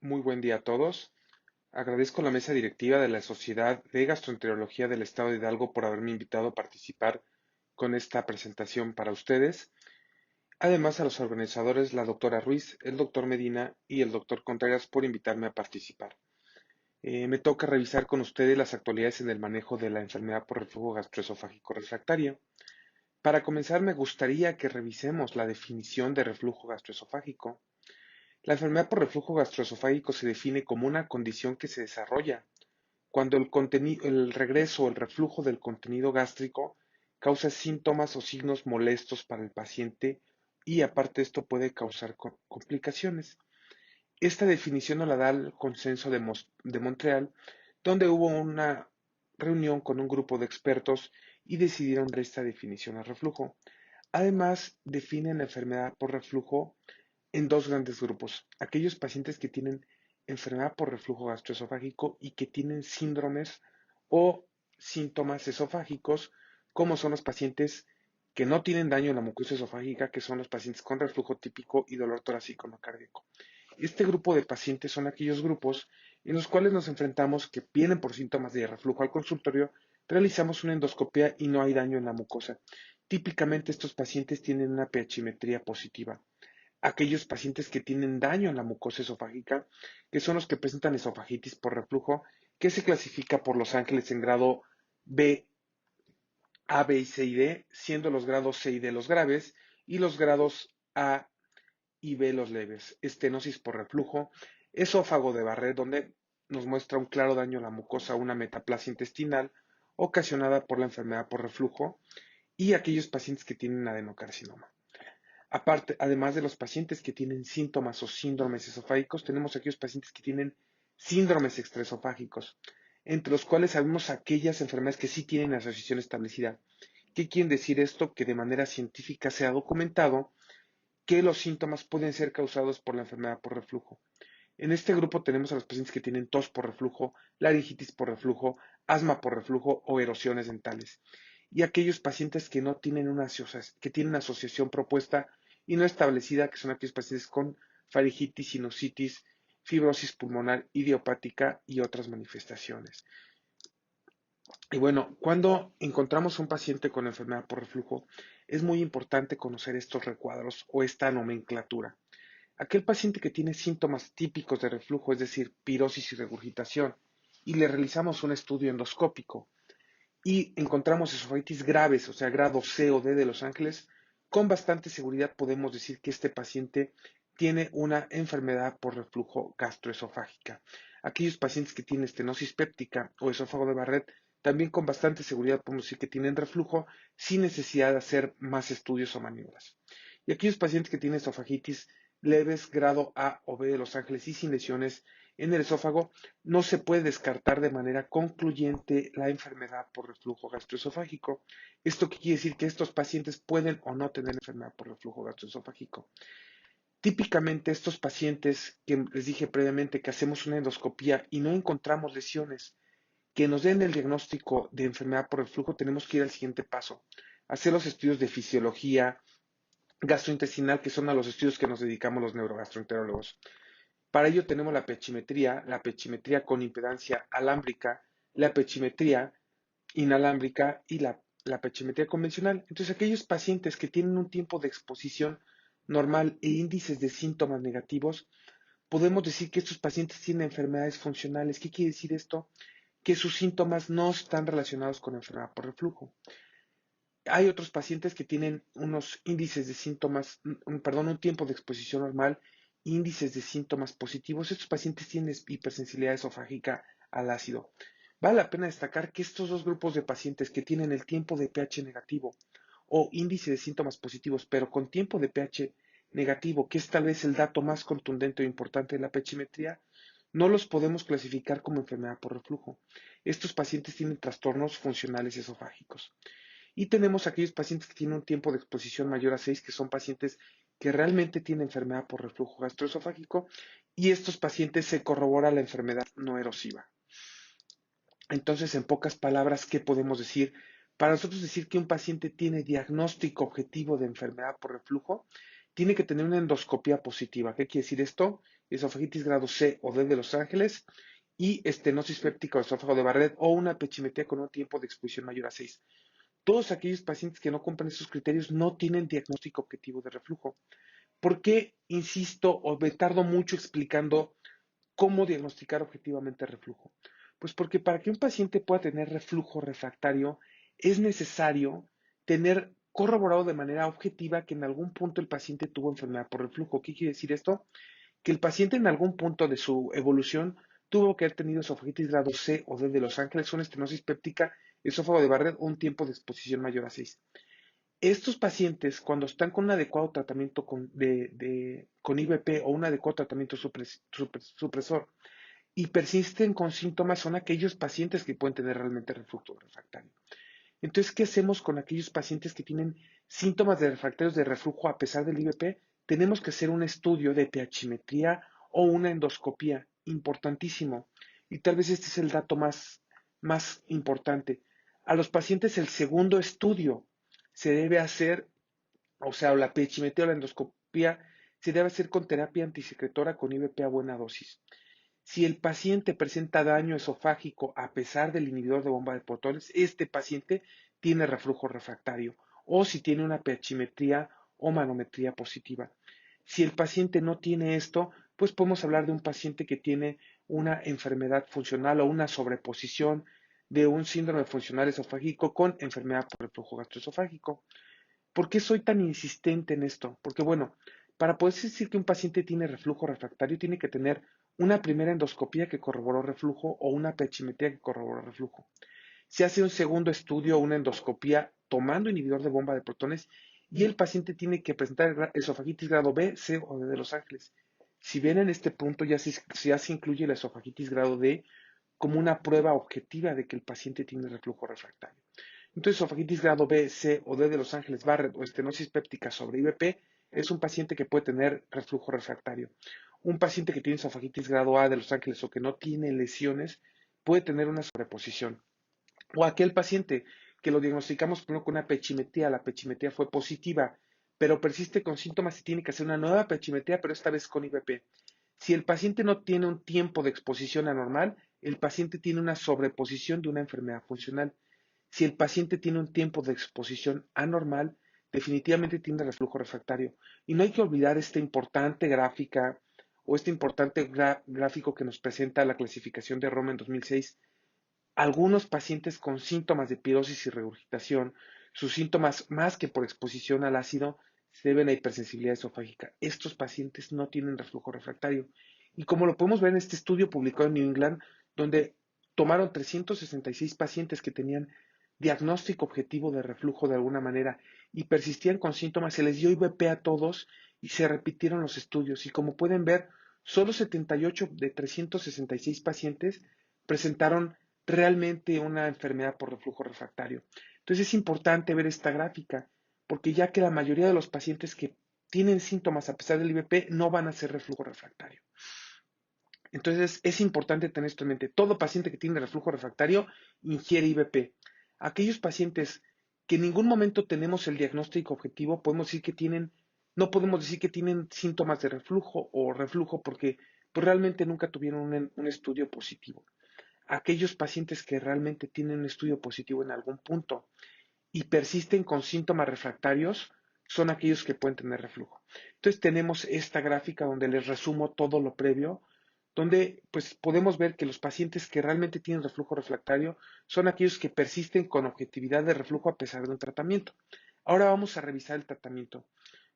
Muy buen día a todos. Agradezco a la mesa directiva de la Sociedad de Gastroenterología del Estado de Hidalgo por haberme invitado a participar con esta presentación para ustedes. Además, a los organizadores, la doctora Ruiz, el doctor Medina y el doctor Contreras por invitarme a participar. Me toca revisar con ustedes las actualidades en el manejo de la enfermedad por reflujo gastroesofágico refractario. Para comenzar, me gustaría que revisemos la definición de reflujo gastroesofágico. La enfermedad por reflujo gastroesofágico se define como una condición que se desarrolla cuando el regreso o el reflujo del contenido gástrico causa síntomas o signos molestos para el paciente y aparte esto puede causar complicaciones. Esta definición nos la da el Consenso de Montreal, donde hubo una reunión con un grupo de expertos y decidieron dar esta definición al reflujo. Además, definen la enfermedad por reflujo en dos grandes grupos: aquellos pacientes que tienen enfermedad por reflujo gastroesofágico y que tienen síndromes o síntomas esofágicos, como son los pacientes que no tienen daño en la mucosa esofágica, que son los pacientes con reflujo típico y dolor torácico no cardíaco. Este grupo de pacientes son aquellos grupos en los cuales nos enfrentamos que vienen por síntomas de reflujo al consultorio, realizamos una endoscopia y no hay daño en la mucosa. Típicamente estos pacientes tienen una pHmetría positiva. Aquellos pacientes que tienen daño en la mucosa esofágica, que son los que presentan esofagitis por reflujo, que se clasifica por Los Ángeles en grado B, A, B y C y D, siendo los grados C y D los graves y los grados A y B los leves. Estenosis por reflujo, esófago de Barrett, donde nos muestra un claro daño a la mucosa, una metaplasia intestinal ocasionada por la enfermedad por reflujo, y aquellos pacientes que tienen adenocarcinoma. Aparte, además de los pacientes que tienen síntomas o síndromes esofágicos, tenemos aquellos pacientes que tienen síndromes extraesofágicos, entre los cuales sabemos aquellas enfermedades que sí tienen asociación establecida. ¿Qué quiere decir esto? Que de manera científica se ha documentado que los síntomas pueden ser causados por la enfermedad por reflujo. En este grupo tenemos a los pacientes que tienen tos por reflujo, laringitis por reflujo, asma por reflujo o erosiones dentales. Y aquellos pacientes que no tienen que tienen una asociación propuesta y no establecida, que son aquellos pacientes con faringitis, sinusitis, fibrosis pulmonar idiopática y otras manifestaciones. Y bueno, cuando encontramos un paciente con enfermedad por reflujo, es muy importante conocer estos recuadros o esta nomenclatura. Aquel paciente que tiene síntomas típicos de reflujo, es decir, pirosis y regurgitación, y le realizamos un estudio endoscópico y encontramos esofagitis graves, o sea, grado C o D de Los Ángeles, con bastante seguridad podemos decir que este paciente tiene una enfermedad por reflujo gastroesofágica. Aquellos pacientes que tienen estenosis péptica o esófago de Barrett, también con bastante seguridad podemos decir que tienen reflujo sin necesidad de hacer más estudios o maniobras. Y aquellos pacientes que tienen esofagitis leves, grado A o B de Los Ángeles y sin lesiones en el esófago, no se puede descartar de manera concluyente la enfermedad por reflujo gastroesofágico. ¿Esto qué quiere decir? Que estos pacientes pueden o no tener enfermedad por reflujo gastroesofágico. Típicamente estos pacientes que les dije previamente que hacemos una endoscopía y no encontramos lesiones que nos den el diagnóstico de enfermedad por reflujo, tenemos que ir al siguiente paso, hacer los estudios de fisiología gastrointestinal, que son a los estudios que nos dedicamos los neurogastroenterólogos. Para ello tenemos la pechimetría con impedancia alámbrica, la pechimetría inalámbrica y la pechimetría convencional. Entonces, aquellos pacientes que tienen un tiempo de exposición normal e índices de síntomas negativos, podemos decir que estos pacientes tienen enfermedades funcionales. ¿Qué quiere decir esto? Que sus síntomas no están relacionados con enfermedad por reflujo. Hay otros pacientes que tienen unos índices de síntomas, un tiempo de exposición normal, índices de síntomas positivos. Estos pacientes tienen hipersensibilidad esofágica al ácido. Vale la pena destacar que estos dos grupos de pacientes que tienen el tiempo de pH negativo o índice de síntomas positivos, pero con tiempo de pH negativo, que es tal vez el dato más contundente o importante de la pHmetría, no los podemos clasificar como enfermedad por reflujo. Estos pacientes tienen trastornos funcionales esofágicos. Y tenemos aquellos pacientes que tienen un tiempo de exposición mayor a 6, que son pacientes que realmente tienen enfermedad por reflujo gastroesofágico, y estos pacientes se corrobora la enfermedad no erosiva. Entonces, en pocas palabras, ¿qué podemos decir? Para nosotros decir que un paciente tiene diagnóstico objetivo de enfermedad por reflujo, tiene que tener una endoscopía positiva. ¿Qué quiere decir esto? Esofagitis grado C o D de Los Ángeles y estenosis péptica o esófago de Barrett o una pechimetría con un tiempo de exposición mayor a 6. Todos aquellos pacientes que no cumplen esos criterios no tienen diagnóstico objetivo de reflujo. ¿Por qué insisto o me tardo mucho explicando cómo diagnosticar objetivamente reflujo? Pues porque para que un paciente pueda tener reflujo refractario es necesario tener corroborado de manera objetiva que en algún punto el paciente tuvo enfermedad por reflujo. ¿Qué quiere decir esto? Que el paciente en algún punto de su evolución tuvo que haber tenido esofagitis grado C o D de Los Ángeles, una estenosis péptica, esófago de Barrett o un tiempo de exposición mayor a 6. Estos pacientes, cuando están con un adecuado tratamiento con IBP o un adecuado tratamiento supresor y persisten con síntomas, son aquellos pacientes que pueden tener realmente reflujo refractario. Entonces, ¿qué hacemos con aquellos pacientes que tienen síntomas de refractarios de reflujo a pesar del IBP? Tenemos que hacer un estudio de pH-metría o una endoscopía, importantísimo. Y tal vez este es el dato más importante. A los pacientes el segundo estudio se debe hacer, o sea, la pH-metría o la endoscopía se debe hacer con terapia antisecretora con IBP a buena dosis. Si el paciente presenta daño esofágico a pesar del inhibidor de bomba de protones, este paciente tiene reflujo refractario o si tiene una pH-metría o manometría positiva. Si el paciente no tiene esto, pues podemos hablar de un paciente que tiene una enfermedad funcional o una sobreposición de un síndrome funcional esofágico con enfermedad por reflujo gastroesofágico. ¿Por qué soy tan insistente en esto? Porque bueno, para poder decir que un paciente tiene reflujo refractario, tiene que tener una primera endoscopía que corroboró reflujo o una pH-metría que corroboró reflujo. Se hace un segundo estudio, una endoscopía tomando inhibidor de bomba de protones y el paciente tiene que presentar esofagitis grado B, C o D de Los Ángeles. Si bien en este punto ya se incluye la esofagitis grado D como una prueba objetiva de que el paciente tiene reflujo refractario. Entonces, esofagitis grado B, C o D de Los Ángeles Barrett o estenosis péptica sobre IBP es un paciente que puede tener reflujo refractario. Un paciente que tiene esofagitis grado A de Los Ángeles o que no tiene lesiones puede tener una sobreposición. O aquel paciente que lo diagnosticamos primero con una pechimetría, la pechimetría fue positiva, pero persiste con síntomas y tiene que hacer una nueva pechimetría, pero esta vez con IBP. Si el paciente no tiene un tiempo de exposición anormal, el paciente tiene una sobreposición de una enfermedad funcional. Si el paciente tiene un tiempo de exposición anormal, definitivamente tiene reflujo refractario. Y no hay que olvidar esta importante gráfica o este importante gráfico que nos presenta la clasificación de Roma en 2006. Algunos pacientes con síntomas de pirosis y regurgitación, sus síntomas más que por exposición al ácido, se deben a hipersensibilidad esofágica. Estos pacientes no tienen reflujo refractario. Y como lo podemos ver en este estudio publicado en New England, donde tomaron 366 pacientes que tenían diagnóstico objetivo de reflujo de alguna manera y persistían con síntomas, se les dio IBP a todos y se repitieron los estudios. Y como pueden ver, solo 78 de 366 pacientes presentaron realmente una enfermedad por reflujo refractario. Entonces es importante ver esta gráfica, porque ya que la mayoría de los pacientes que tienen síntomas a pesar del IBP no van a ser reflujo refractario. Entonces es importante tener esto en mente. Todo paciente que tiene reflujo refractario ingiere IBP. Aquellos pacientes que en ningún momento tenemos el diagnóstico objetivo, no podemos decir que tienen síntomas de reflujo o reflujo porque pues, realmente nunca tuvieron un estudio positivo. Aquellos pacientes que realmente tienen un estudio positivo en algún punto y persisten con síntomas refractarios son aquellos que pueden tener reflujo. Entonces tenemos esta gráfica donde les resumo todo lo previo, donde pues podemos ver que los pacientes que realmente tienen reflujo refractario son aquellos que persisten con objetividad de reflujo a pesar de un tratamiento. Ahora vamos a revisar el tratamiento.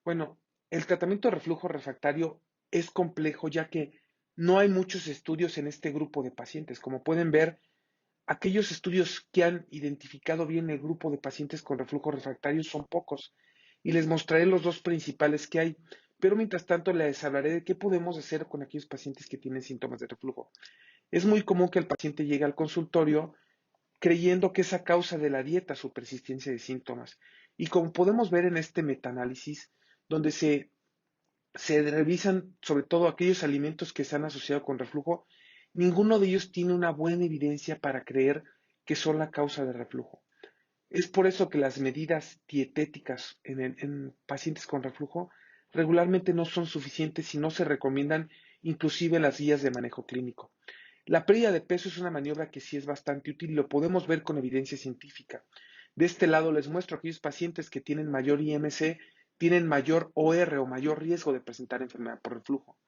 Bueno, el tratamiento de reflujo refractario es complejo ya que no hay muchos estudios en este grupo de pacientes. Como pueden ver, aquellos estudios que han identificado bien el grupo de pacientes con reflujo refractario son pocos y les mostraré los dos principales que hay. Pero mientras tanto les hablaré de qué podemos hacer con aquellos pacientes que tienen síntomas de reflujo. Es muy común que el paciente llegue al consultorio creyendo que es a causa de la dieta su persistencia de síntomas. Y como podemos ver en este metaanálisis, donde se revisan sobre todo aquellos alimentos que se han asociado con reflujo, ninguno de ellos tiene una buena evidencia para creer que son la causa del reflujo. Es por eso que las medidas dietéticas en pacientes con reflujo regularmente no son suficientes y no se recomiendan inclusive en las guías de manejo clínico. La pérdida de peso es una maniobra que sí es bastante útil y lo podemos ver con evidencia científica. De este lado les muestro aquellos pacientes que tienen mayor IMC, tienen mayor OR o mayor riesgo de presentar enfermedad por reflujo.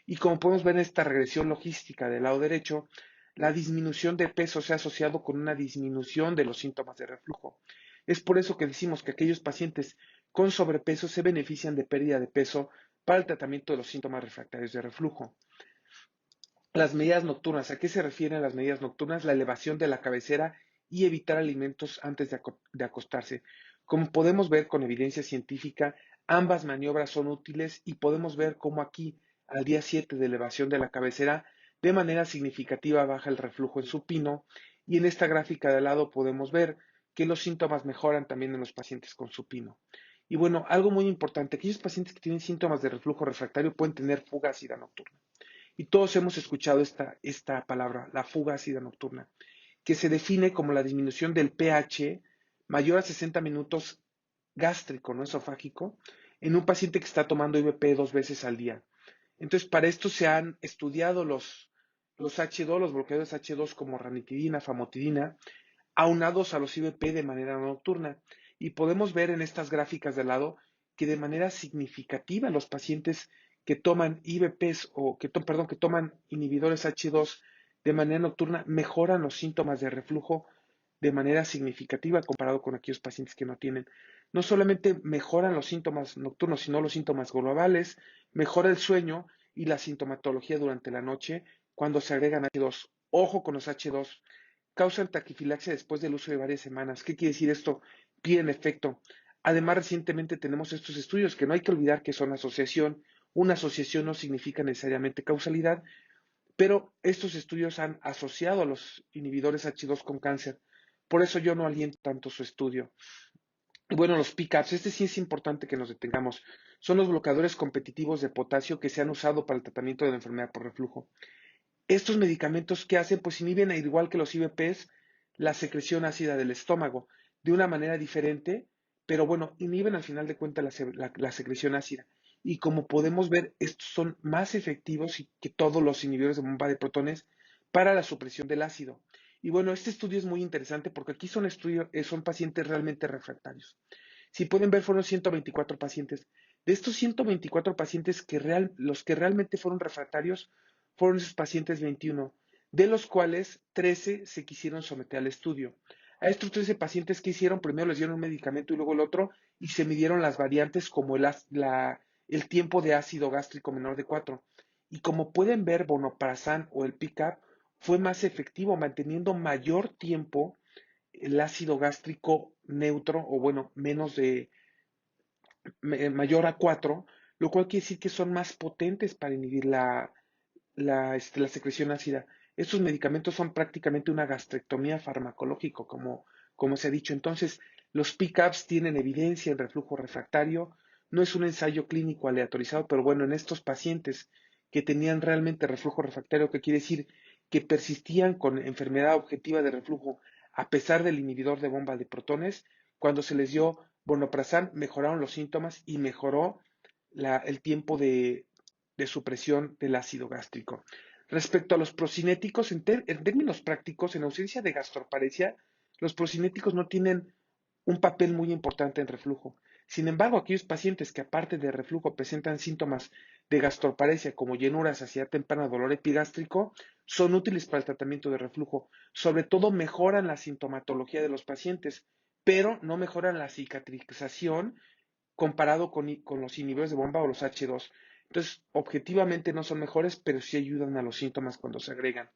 Y como podemos ver en esta regresión logística del lado derecho, la disminución de peso se ha asociado con una disminución de los síntomas de reflujo. Es por eso que decimos que aquellos pacientes con sobrepeso se benefician de pérdida de peso para el tratamiento de los síntomas refractarios de reflujo. Las medidas nocturnas. ¿A qué se refieren las medidas nocturnas? La elevación de la cabecera y evitar alimentos antes de acostarse. Como podemos ver con evidencia científica, ambas maniobras son útiles y podemos ver cómo aquí, al día 7 de elevación de la cabecera, de manera significativa baja el reflujo en supino y en esta gráfica de al lado podemos ver que los síntomas mejoran también en los pacientes con supino. Y bueno, algo muy importante, aquellos pacientes que tienen síntomas de reflujo refractario pueden tener fuga ácida nocturna. Y todos hemos escuchado esta palabra, la fuga ácida nocturna, que se define como la disminución del pH mayor a 60 minutos gástrico, no esofágico, en un paciente que está tomando IVP 2 veces al día. Entonces, para esto se han estudiado los H2, los bloqueadores H2 como ranitidina, famotidina, aunados a los IVP de manera nocturna. Y podemos ver en estas gráficas de lado que de manera significativa los pacientes que toman IVPs o que toman inhibidores H2 de manera nocturna mejoran los síntomas de reflujo de manera significativa comparado con aquellos pacientes que no tienen. No solamente mejoran los síntomas nocturnos, sino los síntomas globales, mejora el sueño y la sintomatología durante la noche cuando se agregan H2. Ojo con los H2, causan taquifilaxia después del uso de varias semanas. ¿Qué quiere decir esto? Piden efecto. Además, recientemente tenemos estos estudios que no hay que olvidar que son asociación. Una asociación no significa necesariamente causalidad, pero estos estudios han asociado a los inhibidores H2 con cáncer. Por eso yo no aliento tanto su estudio. Y bueno, los PCABs, este sí es importante que nos detengamos. Son los bloqueadores competitivos de potasio que se han usado para el tratamiento de la enfermedad por reflujo. Estos medicamentos que hacen, pues inhiben, al igual que los IVPs, la secreción ácida del estómago, de una manera diferente, pero bueno, inhiben al final de cuentas la secreción ácida. Y como podemos ver, estos son más efectivos que todos los inhibidores de bomba de protones para la supresión del ácido. Y bueno, este estudio es muy interesante porque aquí son pacientes realmente refractarios. Si pueden ver, fueron 124 pacientes. De estos 124 pacientes los que realmente fueron refractarios, fueron esos pacientes 21, de los cuales 13 se quisieron someter al estudio. A estos 13 pacientes que hicieron, primero les dieron un medicamento y luego el otro, y se midieron las variantes como el tiempo de ácido gástrico menor de 4. Y como pueden ver, vonoprazan o el PICAP fue más efectivo, manteniendo mayor tiempo el ácido gástrico neutro, o bueno, mayor a 4, lo cual quiere decir que son más potentes para inhibir la secreción ácida. Estos medicamentos son prácticamente una gastrectomía farmacológica, como se ha dicho. Entonces, los PCABs tienen evidencia en reflujo refractario. No es un ensayo clínico aleatorizado, pero bueno, en estos pacientes que tenían realmente reflujo refractario, que quiere decir que persistían con enfermedad objetiva de reflujo a pesar del inhibidor de bomba de protones, cuando se les dio vonoprazan, mejoraron los síntomas y mejoró el tiempo de supresión del ácido gástrico. Respecto a los procinéticos, en términos prácticos, en ausencia de gastroparesia, los procinéticos no tienen un papel muy importante en reflujo. Sin embargo, aquellos pacientes que aparte de reflujo presentan síntomas de gastroparesia como llenura, saciedad temprana, dolor epigástrico, son útiles para el tratamiento de reflujo. Sobre todo mejoran la sintomatología de los pacientes, pero no mejoran la cicatrización comparado con los inhibidores de bomba o los H2. Entonces, objetivamente no son mejores, pero sí ayudan a los síntomas cuando se agregan.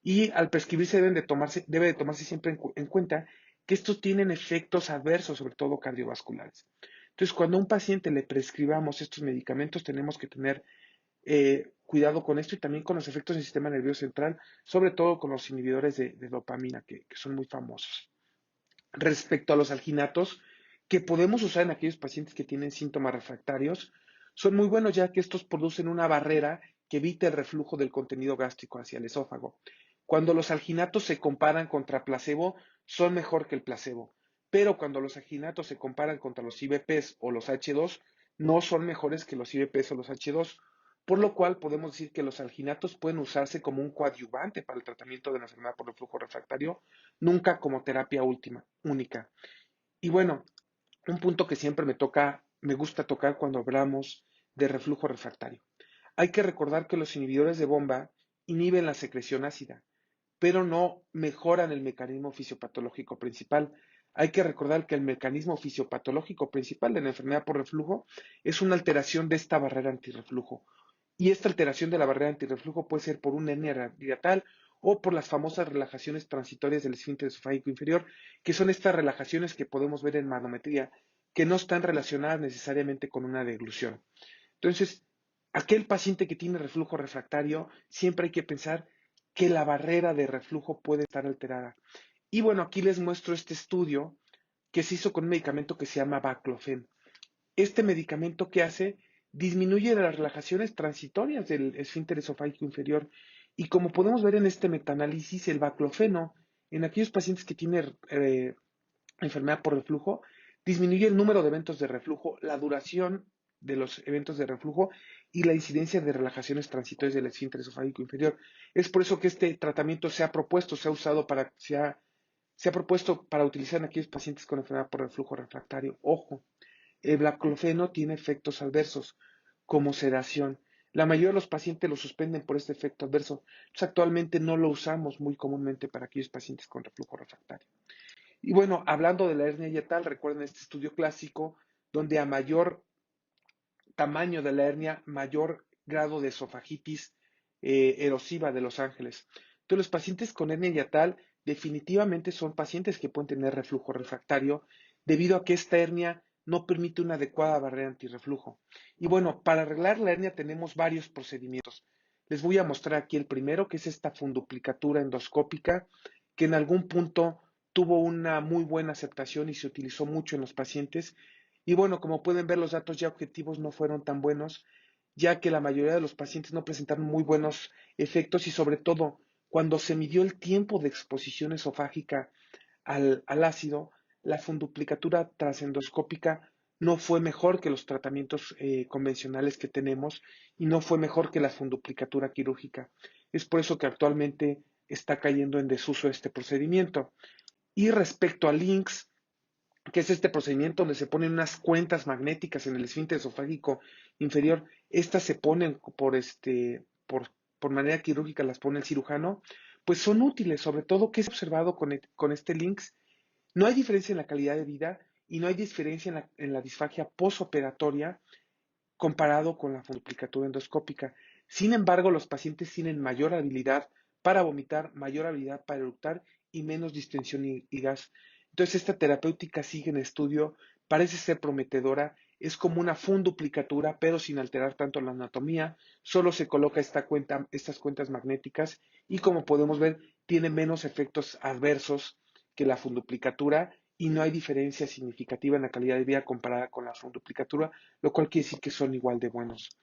Y al prescribirse debe de tomarse siempre en cuenta que estos tienen efectos adversos, sobre todo cardiovasculares. Entonces, cuando a un paciente le prescribamos estos medicamentos, tenemos que tener cuidado con esto y también con los efectos del sistema nervioso central, sobre todo con los inhibidores de dopamina, que son muy famosos. Respecto a los alginatos, que podemos usar en aquellos pacientes que tienen síntomas refractarios, son muy buenos ya que estos producen una barrera que evita el reflujo del contenido gástrico hacia el esófago. Cuando los alginatos se comparan contra placebo, son mejor que el placebo, pero cuando los alginatos se comparan contra los IVPs o los H2, no son mejores que los IVPs o los H2, por lo cual podemos decir que los alginatos pueden usarse como un coadyuvante para el tratamiento de la enfermedad por reflujo refractario, nunca como terapia única. Y bueno, un punto que siempre me gusta tocar cuando hablamos de reflujo refractario. Hay que recordar que los inhibidores de bomba inhiben la secreción ácida, pero no mejoran el mecanismo fisiopatológico principal. Hay que recordar que el mecanismo fisiopatológico principal de la enfermedad por reflujo es una alteración de esta barrera antirreflujo. Y esta alteración de la barrera antirreflujo puede ser por una hernia diatal o por las famosas relajaciones transitorias del esfínter esofágico inferior, que son estas relajaciones que podemos ver en manometría, que no están relacionadas necesariamente con una deglución. Entonces, aquel paciente que tiene reflujo refractario, siempre hay que pensar que la barrera de reflujo puede estar alterada. Y bueno, aquí les muestro este estudio que se hizo con un medicamento que se llama baclofen. Este medicamento que hace disminuye las relajaciones transitorias del esfínter esofágico inferior. Y como podemos ver en este metaanálisis, el baclofeno en aquellos pacientes que tienen enfermedad por reflujo, disminuye el número de eventos de reflujo, la duración de los eventos de reflujo y la incidencia de relajaciones transitorias del esfínter esofágico inferior. Es por eso que este tratamiento se ha usado se ha propuesto para utilizar en aquellos pacientes con enfermedad por reflujo refractario. Ojo, el baclofeno tiene efectos adversos, como sedación. La mayoría de los pacientes lo suspenden por este efecto adverso. Entonces, actualmente no lo usamos muy comúnmente para aquellos pacientes con reflujo refractario. Y bueno, hablando de la hernia yatal, recuerden este estudio clásico donde a mayor tamaño de la hernia, mayor grado de esofagitis erosiva de los ángeles. Entonces, los pacientes con hernia yatal definitivamente son pacientes que pueden tener reflujo refractario debido a que esta hernia no permite una adecuada barrera antirreflujo. Y bueno, para arreglar la hernia tenemos varios procedimientos. Les voy a mostrar aquí el primero, que es esta funduplicatura endoscópica, que en algún punto tuvo una muy buena aceptación y se utilizó mucho en los pacientes. Y bueno, como pueden ver, los datos ya objetivos no fueron tan buenos, ya que la mayoría de los pacientes no presentaron muy buenos efectos y sobre todo cuando se midió el tiempo de exposición esofágica al ácido, la funduplicatura trasendoscópica no fue mejor que los tratamientos convencionales que tenemos y no fue mejor que la funduplicatura quirúrgica. Es por eso que actualmente está cayendo en desuso este procedimiento. Y respecto a LINX, que es este procedimiento donde se ponen unas cuentas magnéticas en el esfínter esofágico inferior. Estas se ponen por manera quirúrgica, las pone el cirujano, pues son útiles, sobre todo que es observado con este LINX. No hay diferencia en la calidad de vida y no hay diferencia en la disfagia posoperatoria comparado con la funduplicatura endoscópica. Sin embargo, los pacientes tienen mayor habilidad para vomitar, mayor habilidad para eructar y menos distensión y gas. Entonces, esta terapéutica sigue en estudio, parece ser prometedora, es como una funduplicatura, pero sin alterar tanto la anatomía. Solo se coloca estas cuentas magnéticas y como podemos ver, tiene menos efectos adversos que la funduplicatura y no hay diferencia significativa en la calidad de vida comparada con la funduplicatura, lo cual quiere decir que son igual de buenos.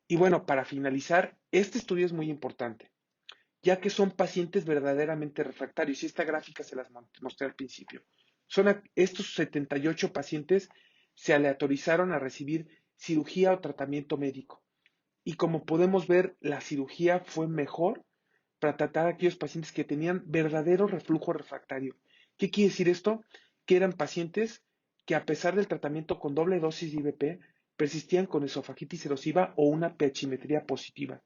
Y bueno, para finalizar, este estudio es muy importante, ya que son pacientes verdaderamente refractarios, y esta gráfica se las mostré al principio. Estos 78 pacientes se aleatorizaron a recibir cirugía o tratamiento médico. Y como podemos ver, la cirugía fue mejor para tratar a aquellos pacientes que tenían verdadero reflujo refractario. ¿Qué quiere decir esto? Que eran pacientes que a pesar del tratamiento con doble dosis de IVP persistían con esofagitis erosiva o una pH positiva.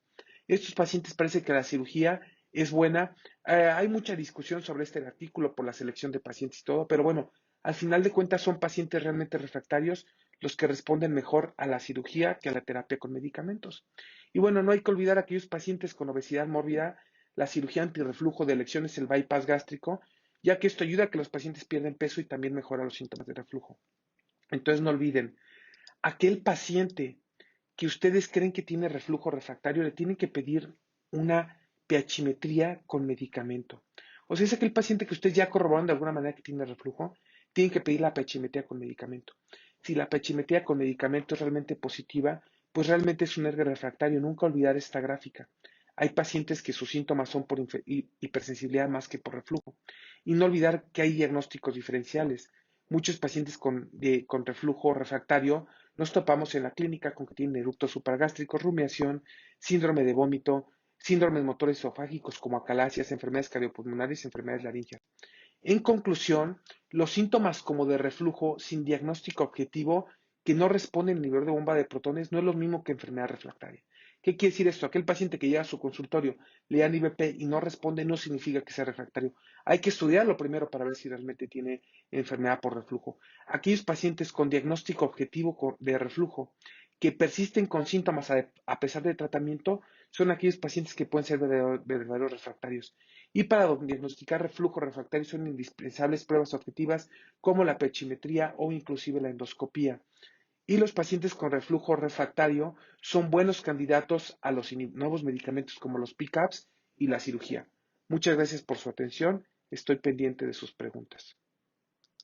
Estos pacientes parece que la cirugía es buena. Hay mucha discusión sobre este artículo por la selección de pacientes y todo, pero bueno, al final de cuentas son pacientes realmente refractarios los que responden mejor a la cirugía que a la terapia con medicamentos. Y bueno, no hay que olvidar a aquellos pacientes con obesidad mórbida, la cirugía antirreflujo de elección es el bypass gástrico, ya que esto ayuda a que los pacientes pierdan peso y también mejora los síntomas de reflujo. Entonces no olviden, aquel paciente que ustedes creen que tiene reflujo refractario, le tienen que pedir una pHimetría con medicamento. O sea, es aquel paciente que ustedes ya corroboran de alguna manera que tiene reflujo, tienen que pedir la pHimetría con medicamento. Si la pHimetría con medicamento es realmente positiva, pues realmente es un ERG refractario. Nunca olvidar esta gráfica. Hay pacientes que sus síntomas son por hipersensibilidad más que por reflujo. Y no olvidar que hay diagnósticos diferenciales. Muchos pacientes con reflujo refractario Nos topamos en la clínica con que tienen eructos supragástricos, rumiación, síndrome de vómito, síndromes motores esofágicos como acalasias, enfermedades cardiopulmonares y enfermedades laringeas. En conclusión, los síntomas como de reflujo sin diagnóstico objetivo que no responden al nivel de bomba de protones no es lo mismo que enfermedad refractaria. ¿Qué quiere decir esto? Aquel paciente que llega a su consultorio, le dan IBP y no responde, no significa que sea refractario. Hay que estudiarlo primero para ver si realmente tiene enfermedad por reflujo. Aquellos pacientes con diagnóstico objetivo de reflujo que persisten con síntomas a pesar del tratamiento son aquellos pacientes que pueden ser verdaderos refractarios. Y para diagnosticar reflujo refractario son indispensables pruebas objetivas como la pechimetría o inclusive la endoscopía. Y los pacientes con reflujo refractario son buenos candidatos a los nuevos medicamentos como los PCABs y la cirugía. Muchas gracias por su atención. Estoy pendiente de sus preguntas.